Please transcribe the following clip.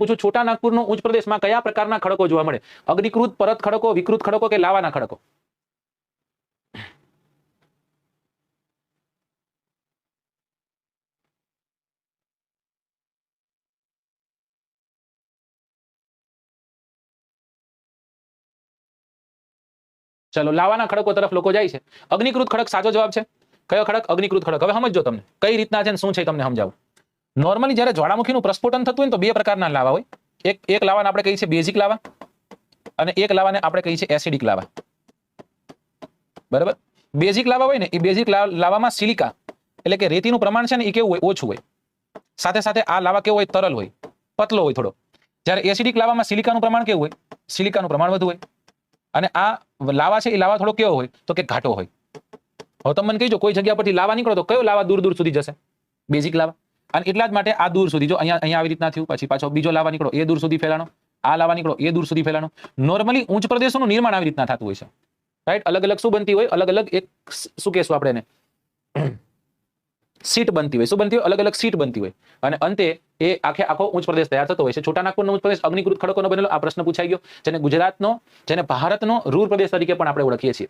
પૂછું છોટા નાગપુરનો ઉચ્ચ પ્રદેશમાં કયા પ્રકારના ખડકો જોવા મળે? અગ્નિકૃત, પરત ખડકો, વિકૃત ખડકો કે લાવાના ખડકો? ચલો લાવાના ખડકો તરફ લોકો જાય છે. અગ્નિકૃત ખડક સાચો જવાબ છે. કયો ખડક? અગ્નિકૃત ખડક. હવે સમજો તમને કઈ રીતના છે ને શું છે તમને સમજાવું. નોર્મલી જ્યારે જ્વાળામુખીનું પ્રસ્ફોટન થતું હોય ને તો બે પ્રકારના લાવા હોય. એક લાવાને આપણે કહીએ છીએ બેઝિક લાવા અને એક લાવાને આપણે કહીએ છીએ એસિડિક લાવા. બરાબર? બેઝિક લાવા હોય ને એ બેઝિક લાવામાં સિલિકા એટલે કે રેતીનું પ્રમાણ છે ને એ કેવું હોય? ઓછું હોય. સાથે સાથે આ લાવા કેવો હોય? તરલ હોય, પતલો હોય થોડો. જ્યારે એસિડિક લાવામાં સિલિકાનું પ્રમાણ કેવું હોય? સિલિકાનું પ્રમાણ વધુ હોય. અને આ લાવા છે એ લાવા થોડો કેવો હોય? તો કે ઘાટો હોય. હવે તમે મને કહીજો કોઈ જગ્યા પરથી લાવા નીકળો તો કયો લાવા દૂર દૂર સુધી જશે? બેઝિક લાવા. અને એટલા જ માટે આ દૂર સુધી જો અહીંયા આવી રીતના થયું, પછી પાછો બીજો લાવા નીકળો એ દૂર સુધી ફેલાણો, આ લાવા નીકળો એ દૂર સુધી ફેલાણો. નોર્મલી ઉચ્ચ પ્રદેશોનું નિર્માણ આવી રીતના થતું હોય છે. રાઈટ? અલગ અલગ શું બનતી હોય? અલગ અલગ એક શું કહેશું આપણે એને? સીટ બનતી હોય. શું બનતી હોય? અલગ અલગ સીટ બનતી હોય. અને અંતે એ આખો ઉચ્ચ પ્રદેશ તૈયાર થતો હોય છે. છોટા નાગપુરનો ઉચ્ચ પ્રદેશ અગ્નિકૃત ખડકોનો બનેલો. આ પ્રશ્ન પૂછાઈ ગયો, જેને ગુજરાતનો, જેને ભારતનો રૂર પ્રદેશ તરીકે પણ આપણે ઓળખીએ છીએ.